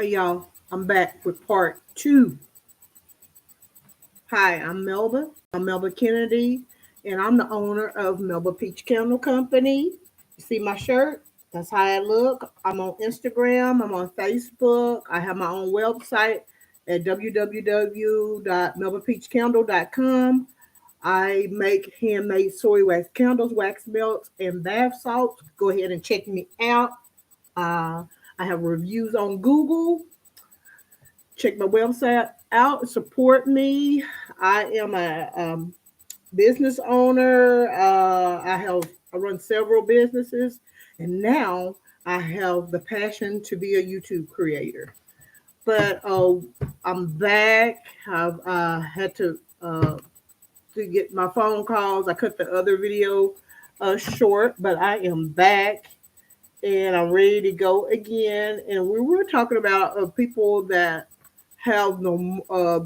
Hey y'all, I'm back with part two. Hi, I'm Melba Kennedy, and I'm the owner of Melba Peach Candle Company. You see my shirt? That's how I look. I'm on Instagram, I'm on Facebook. I have my own website at www.melbapeachcandle.com. I make handmade soy wax candles, wax melts, and bath salts. Go ahead and check me out. Uh, I have reviews on Google. Check my website out. Support me. I am a business owner. I run several businesses, and now I have the passion to be a YouTube creator. But I'm back. I've had to get my phone calls. I cut the other video short, but I am back and I'm ready to go again. And we were talking about people that have no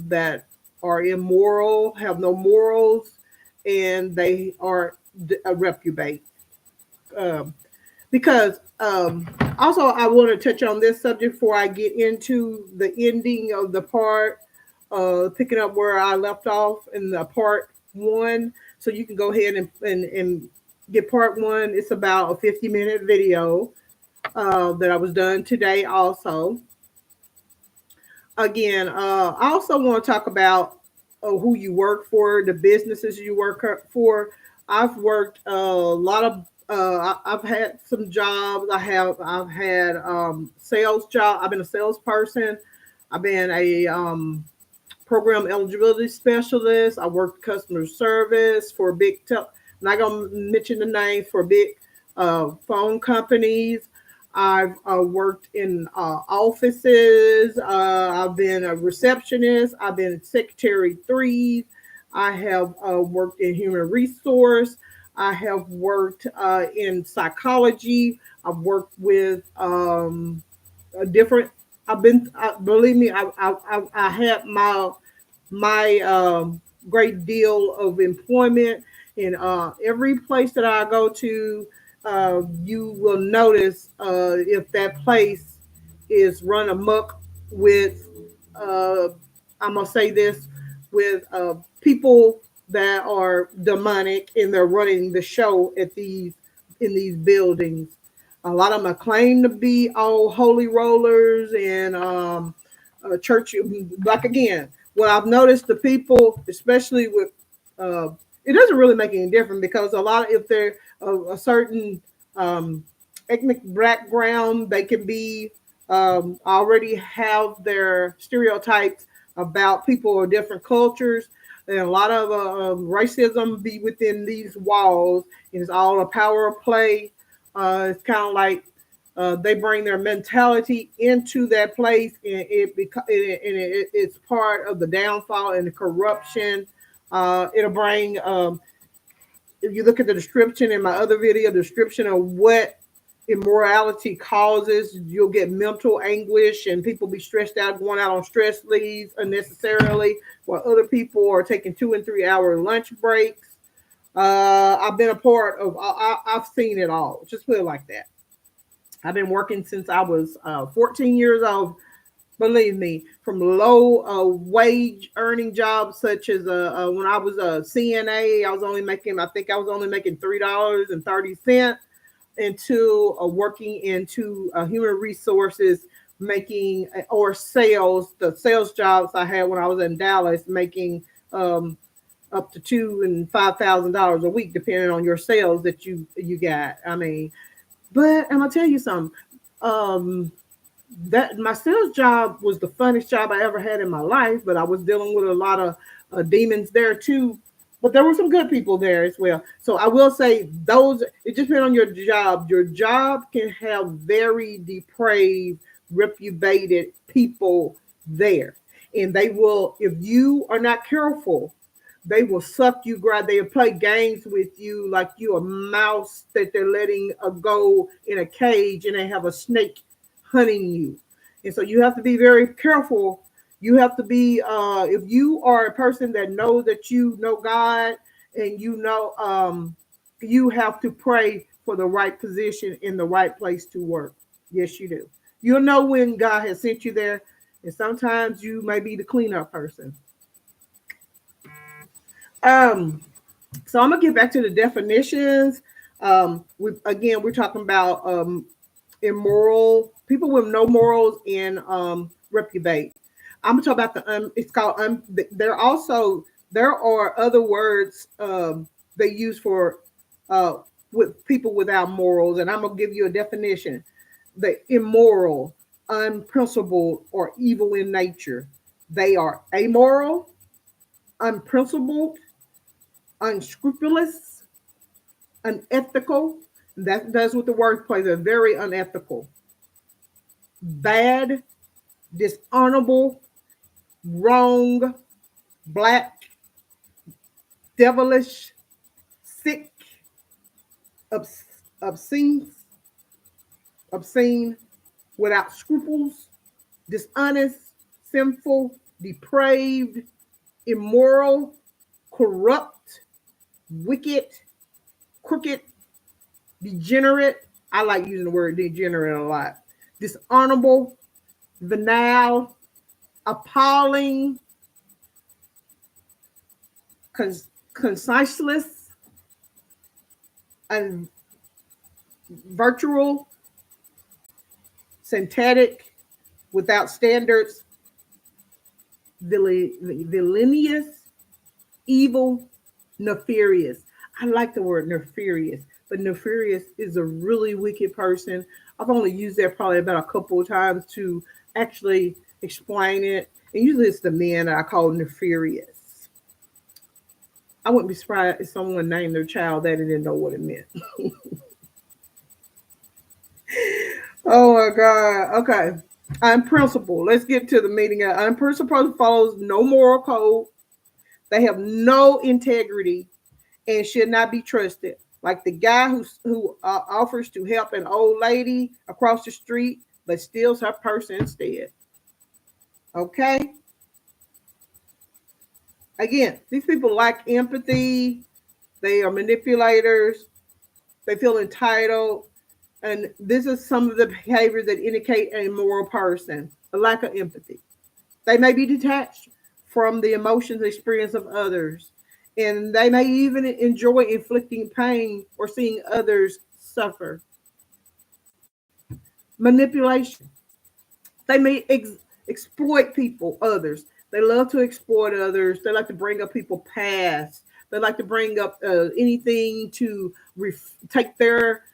that are immoral, have no morals, and they are a reprobate. Um, because also I want to touch on this subject before I get into the ending of the part, picking up where I left off in the part one. So you can go ahead and get part one. It's about a 50-minute video that I was done today also. Again, I also want to talk about who you work for, the businesses you work for. I've worked a lot of. I've had some jobs. I've had sales job. I've been a salesperson. I've been a program eligibility specialist. I worked customer service for big. I'm not gonna mention the names for big phone companies. I've worked in offices. I've been a receptionist. I've been secretary three. I have worked in human resource. I have worked in psychology. I've worked with a different. I've been. Believe me, I had my great deal of employment in every place that I go to. You will notice if that place is run amok with, I'm gonna say this, with people that are demonic and they're running the show at these in these buildings. A lot of them claim to be all holy rollers and church. Like again, what I've noticed, the people, especially with, uh, it doesn't really make any difference because a lot of if they're a certain ethnic background, they can be already have their stereotypes about people of different cultures. And a lot of racism be within these walls. And it's all a power play. It's kind of like they bring their mentality into that place, and it's part of the downfall and the corruption. It'll bring. If you look at the description in my other video, description of what immorality causes, you'll get mental anguish and people be stressed out, going out on stress leaves unnecessarily, while other people are taking 2 and 3 hour lunch breaks. I've been a part of. I've seen it all. Just put it like that. I've been working since I was 14 years old. Believe me, from low wage earning jobs such as when I was a CNA, I think I was only making $3.30 into working into human resources, making or sales, the sales jobs I had when I was in Dallas, making up to $2,000 and $5,000 a week, depending on your sales that you got. I mean, but I'm gonna tell you something. That my sales job was the funnest job I ever had in my life, but I was dealing with a lot of demons there too. But there were some good people there as well. So I will say those. It just depends on your job. Your job can have very depraved, reprobated people there, and they will, if you are not careful, they will suck you dry. They'll play games with you like you a mouse that they're letting go in a cage, and they have a snake hunting you. And so you have to be very careful. You have to be, if you are a person that knows that you know God and you know, you have to pray for the right position in the right place to work. Yes, you do. You'll know when God has sent you there. And sometimes you may be the cleanup person. Um, so I'm gonna get back to the definitions. We're talking about immoral people with no morals and reprobate. I'm gonna talk about the it's called there are other words they use for uh with people without morals, and I'm gonna give you a definition. The immoral, unprincipled, or evil in nature. They are amoral, unprincipled, unscrupulous, unethical. That's what the word plays. They're very unethical, bad, dishonorable, wrong, black, devilish, sick, obs- obscene, obscene, without scruples, dishonest, sinful, depraved, immoral, corrupt, wicked, crooked, degenerate. I like using the word degenerate a lot. Dishonorable, venal, appalling, conciseless, and virtual, synthetic, without standards, villainous, evil, nefarious. I like the word nefarious, but nefarious is a really wicked person. I've only used that probably about a couple of times to actually explain it. And usually it's the men that I call nefarious. I wouldn't be surprised if someone named their child that and didn't know what it meant. Oh my God. Okay. Unprincipled. Let's get to the meaning. Unprincipled follows no moral code. They have no integrity and should not be trusted. Like the guy who offers to help an old lady across the street, but steals her purse instead. Okay. Again, these people lack empathy. They are manipulators. They feel entitled. And this is some of the behaviors that indicate a moral person, a lack of empathy. They may be detached from the emotions and experience of others. And they may even enjoy inflicting pain or seeing others suffer. Manipulation. They may exploit people, others. They love to exploit others. They like to bring up people past. They like to bring up anything to take their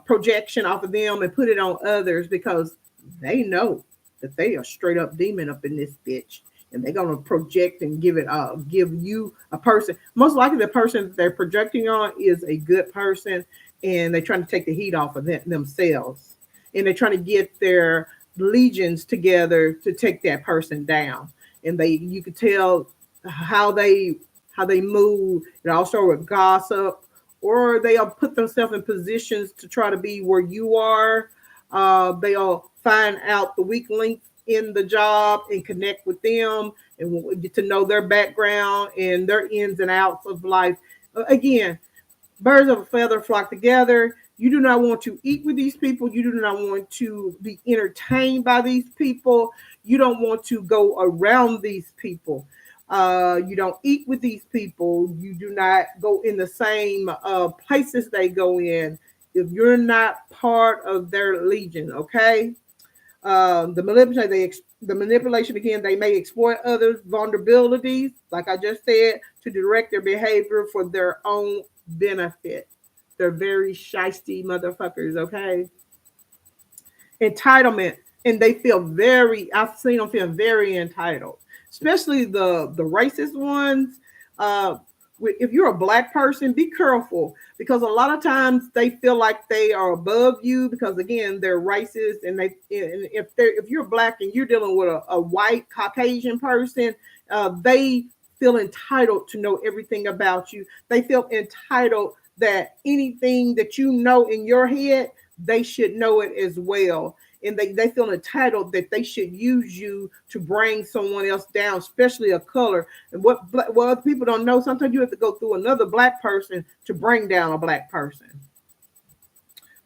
projection off of them and put it on others because they know that they are straight up demon up in this bitch, and they're gonna project and give you a person. Most likely, the person that they're projecting on is a good person, and they're trying to take the heat off of themselves, and they're trying to get their legions together to take that person down. And you could tell how they move. It also with gossip, or they'll put themselves in positions to try to be where you are. They'll find out the weak link in the job and connect with them and get to know their background and their ins and outs of life. Again, birds of a feather flock together. You do not want to eat with these people. You do not want to be entertained by these people. You don't want to go around these people. You don't eat with these people. You do not go in the same places they go in if you're not part of their legion. Okay. The manipulation again. They may exploit others' vulnerabilities, like I just said, to direct their behavior for their own benefit. They're very shisty motherfuckers. Okay. Entitlement, and they feel very. I've seen them feel very entitled, especially the racist ones. If you're a black person, be careful because a lot of times they feel like they are above you because again they're racist, and if you're black and you're dealing with a white Caucasian person, they feel entitled to know everything about you. They feel entitled that anything that you know in your head, they should know it as well. And they feel entitled that they should use you to bring someone else down, especially a color. And what other people don't know, sometimes you have to go through another black person to bring down a black person.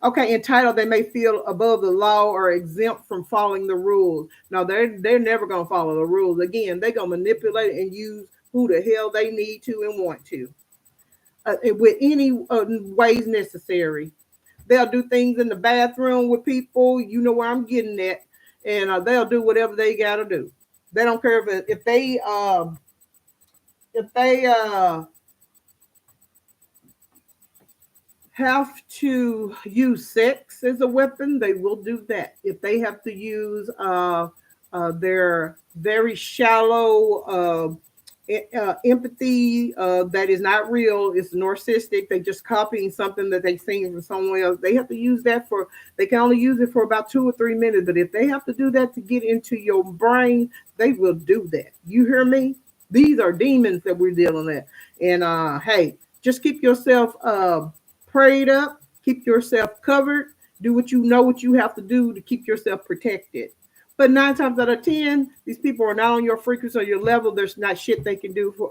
Okay, entitled, they may feel above the law or exempt from following the rules. No, they're never gonna follow the rules. Again, they're gonna manipulate and use who the hell they need to and want to, with any ways necessary. They'll do things in the bathroom with people. You know where I'm getting at, and they'll do whatever they gotta do. They don't care if they have to use sex as a weapon, they will do that. If they have to use their very shallow empathy that is not real, it's narcissistic, they just copying something that they seen from somewhere else. They have to use that for, they can only use it for about 2 or 3 minutes. But if they have to do that to get into your brain, they will do that. You hear me? These are demons that we're dealing with. And hey, just keep yourself prayed up, keep yourself covered, do what you know what you have to do to keep yourself protected. But 9 times out of 10, these people are not on your frequency or your level. There's not shit they can do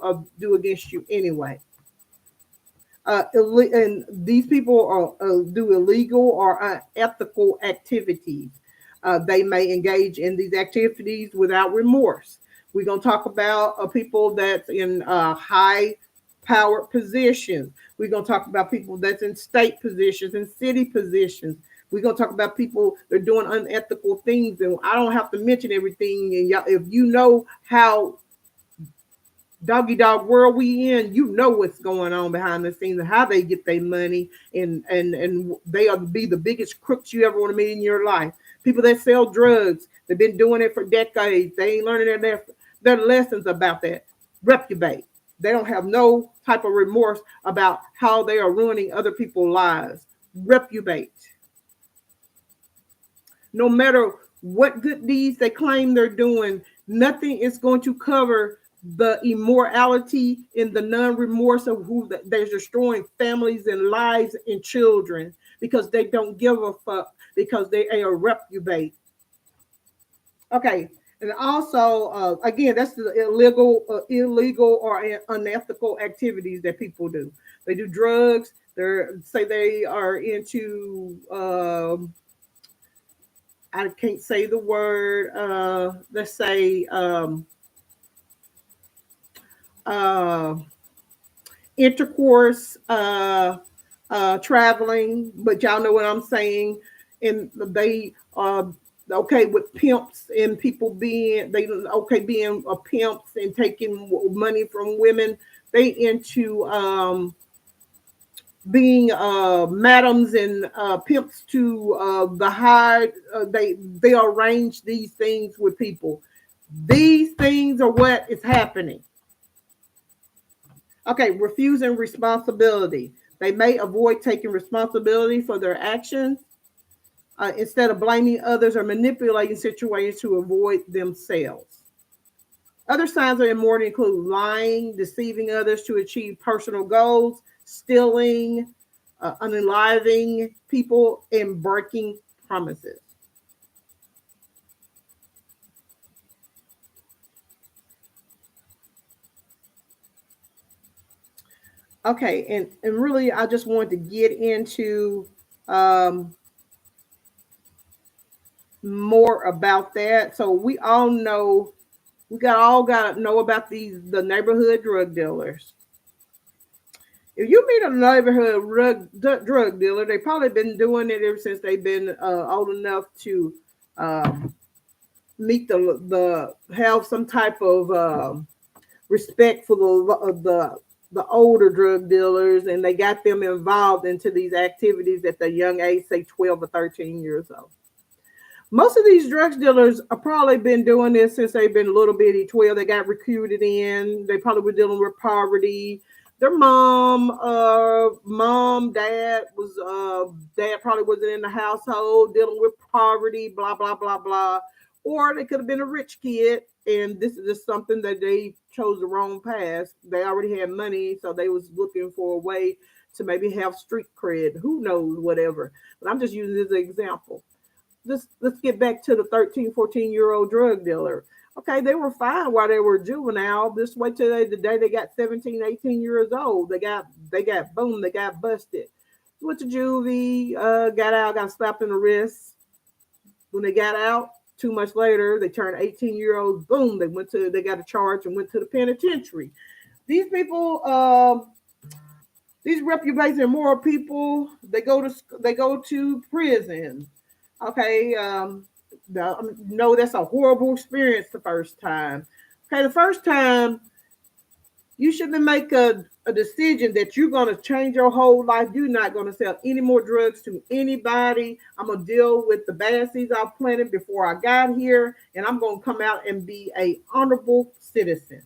against you anyway. And these people do illegal or unethical activities. They may engage in these activities without remorse. We're gonna talk about people that's in high power positions. We're going to talk about people that's in state positions and city positions. We're going to talk about people that are doing unethical things. And I don't have to mention everything. And y'all, if you know how doggy dog world we in, you know what's going on behind the scenes and how they get their money. And they are be the biggest crooks you ever want to meet in your life. People that sell drugs, they've been doing it for decades. They ain't learning their lessons about that. Reprobate. They don't have no type of remorse about how they are ruining other people's lives. Reprobate. No matter what good deeds they claim they're doing, nothing is going to cover the immorality and the non-remorse of who they're destroying families and lives and children because they don't give a fuck, because they are reprobate. Okay. And also, again, that's the illegal or unethical activities that people do. They do drugs. They are into. I can't say the word. Let's say intercourse, traveling. But y'all know what I'm saying. And they okay with pimps and people being being pimps and taking money from women. They into being madams and pimps to the high. They arrange these things with people. These things are what is happening. Okay, refusing responsibility. They may avoid taking responsibility for their actions. Instead of blaming others or manipulating situations to avoid themselves. Other signs of immorality include lying, deceiving others to achieve personal goals, stealing, unaliving people, and breaking promises. Okay, and really, I just wanted to get into more about that. So we all know, all got to know about the neighborhood drug dealers. If you meet a neighborhood drug dealer, they probably been doing it ever since they've been old enough to meet the have some type of respect for the older drug dealers, and they got them involved into these activities at the young age, say 12 or 13 years old. Most of these drug dealers have probably been doing this since they've been little bitty 12. They got recruited in. They probably were dealing with poverty. Their dad probably wasn't in the household, dealing with poverty, blah, blah, blah, blah. Or they could have been a rich kid, and this is just something that they chose the wrong path. They already had money, so they was looking for a way to maybe have street cred. Who knows, whatever. But I'm just using this as an example. Let's get back to the 13, 14-year-old drug dealer. Okay, they were fine while they were juvenile. This way till the day they got 17, 18 years old. They got busted. Went to juvie, got out, got slapped in the wrist. When they got out, 2 months later, they turned 18-year-olds. Boom, they got a charge and went to the penitentiary. These people, these reprobates and moral people, they go to prison. Okay, no, that's a horrible experience the first time. Okay, the first time you shouldn't make a decision that you're going to change your whole life. You're not going to sell any more drugs to anybody. I'm going to deal with the bad seeds I planted before I got here, and I'm going to come out and be a honorable citizen.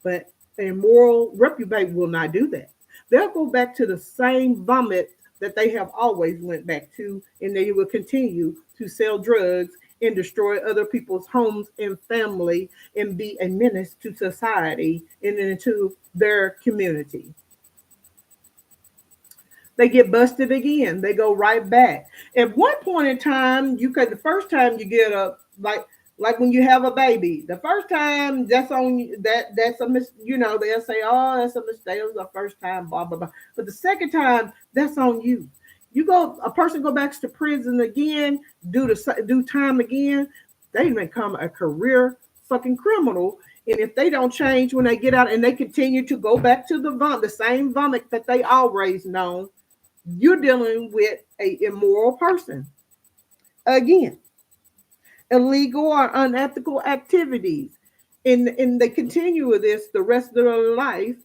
But a moral reprobate will not do that. They'll go back to the same vomit that they have always went back to, and they will continue to sell drugs and destroy other people's homes and family and be a menace to society and into their community. They get busted again. They go right back. At one point in time, you could the first time you get a like when you have a baby, the first time that's on that's a they'll say, oh, that's a mistake. It was the first time, blah blah blah. But the second time, that's on you. A person go back to prison again, do time again, they become a career fucking criminal. And if they don't change when they get out and they continue to go back to the same vomit that they always known, you're dealing with a immoral person. Again, illegal or unethical activities. And they continue with this the rest of their life.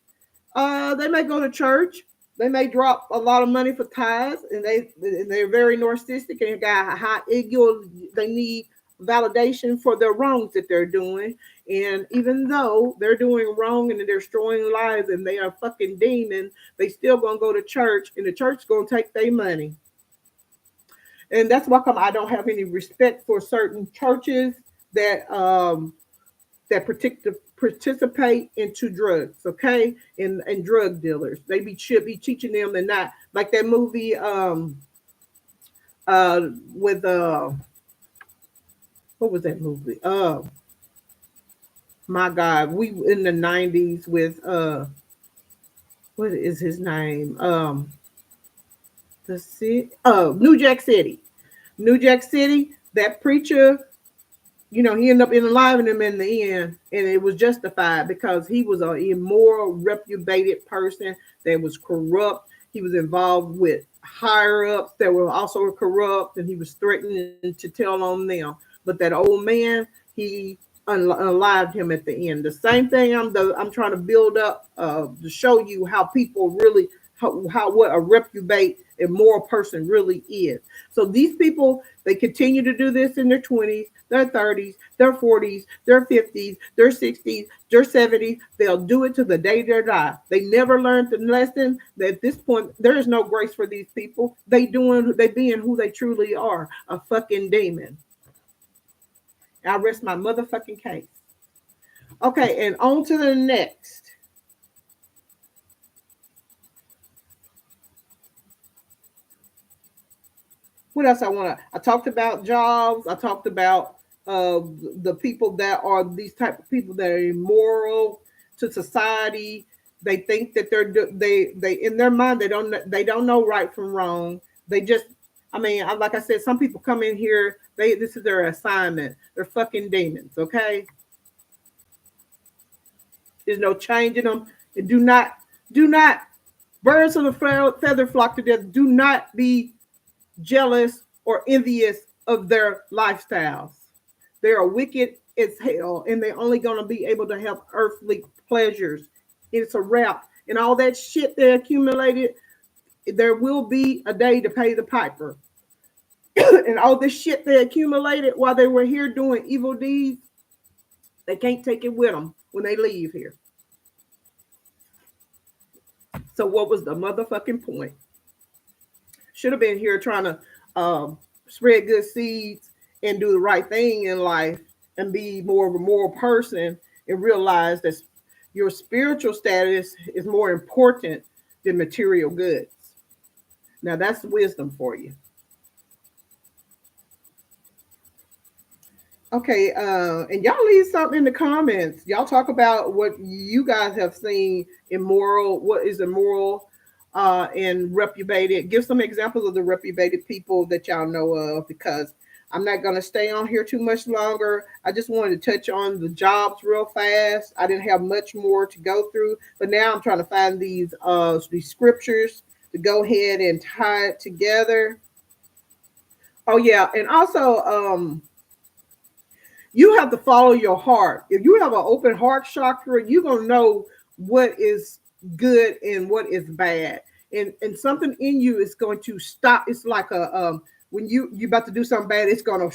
They may go to church. They may drop a lot of money for tithes, and they're very narcissistic and got high ego. They need validation for their wrongs that they're doing. And even though they're doing wrong and they're destroying lives and they are fucking demons, they still gonna go to church, and the church gonna take their money. And that's why I don't have any respect for certain churches that participate into drugs, okay, and drug dealers. Should be teaching them, and not like that movie with what was that movie? My God, we in the 90s with what is his name? The city, New Jack City. New Jack City, that preacher, he ended up enlivening him in the end, and it was justified because he was an immoral, reprobated person that was corrupt. He was involved with higher ups that were also corrupt, and he was threatening to tell on them. But that old man, he unalived him at the end. The same thing I'm trying to build up to show you how people really how what a reprobate immoral person really is. So these people, they continue to do this in their 20s, their 30s, their 40s, their 50s, their 60s, their 70s. They'll do it to the day they die. They never learned the lesson. That at this point, there is no grace for these people. They being who they truly are, a fucking demon. I rest my motherfucking case. Okay, and on to the next. What else I talked about jobs. I talked about the people that are these type of people that are immoral to society. They think that they in their mind they don't know right from wrong. They just, like I said, some people come in here. This is their assignment. They're fucking demons. Okay, there's no changing them. And do not birds of the feather flock together. Do not be jealous or envious of their lifestyles. They are wicked as hell, and they're only going to be able to have earthly pleasures. It's a wrap. And all that shit they accumulated, there will be a day to pay the piper. And all this shit they accumulated while they were here doing evil deeds, they can't take it with them when they leave here. So what was the motherfucking point? Should have been here trying to spread good seeds and do the right thing in life and be more of a moral person and realize that your spiritual status is more important than material goods. Now that's wisdom for you. Okay, and y'all leave something in the comments. Y'all talk about what you guys have seen immoral, what is immoral, and reprobated. Give some examples of the reprobated people that y'all know of, because I'm not going to stay on here too much longer. I just wanted to touch on the jobs real fast. I didn't have much more to go through, but now I'm trying to find these scriptures to go ahead and tie it together. Oh yeah, and also you have to follow your heart. If you have an open heart chakra, you're gonna know what is good and what is bad. And something in you is going to stop. It's like a when you about to do something bad, it's gonna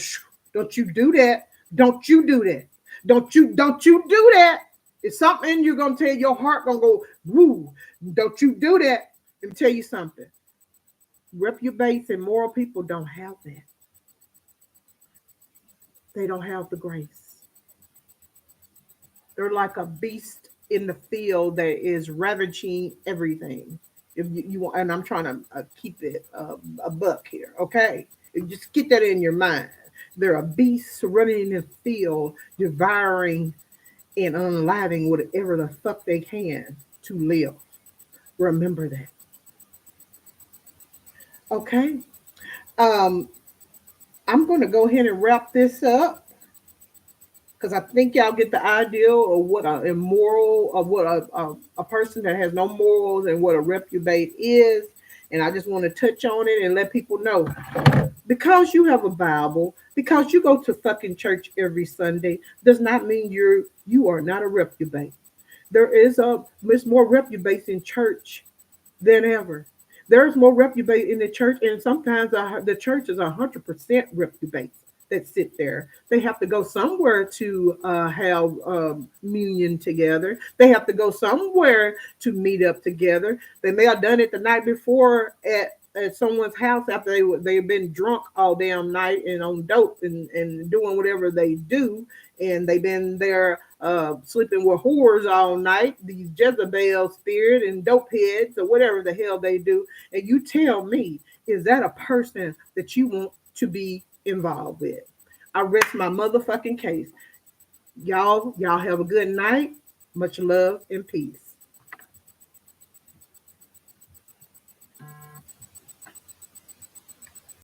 don't you do that. Don't you do that. Don't you do that. It's something you're gonna tell your heart gonna go, woo, don't you do that. Let me tell you something. Reprobates and moral people don't have that. They don't have the grace. They're like a beast in the field that is ravaging everything. If you want, and I'm trying to keep it a buck here, okay? Just get that in your mind. They're a beast running in the field, devouring and unaliving whatever the fuck they can to live. Remember that, okay? Um, I'm going to go ahead and wrap this up because I think y'all get the idea of what a immoral, of what a person that has no morals and what a reprobate is. And I just want to touch on it and let people know, because you have a Bible, because you go to fucking church every Sunday, does not mean you are not a reprobate. There's more reprobates in church than ever. There's more reprobate in the church, and sometimes the church is 100% reprobates that sit there. They have to go somewhere to have communion together. They have to go somewhere to meet up together. They may have done it the night before at someone's house after they've been drunk all damn night and on dope and doing whatever they do, and they've been there sleeping with whores all night, these Jezebel spirit and dope heads or whatever the hell they do. And you tell me, is that a person that you want to be involved with? I rest my motherfucking case. Y'all have a good night. Much love and peace.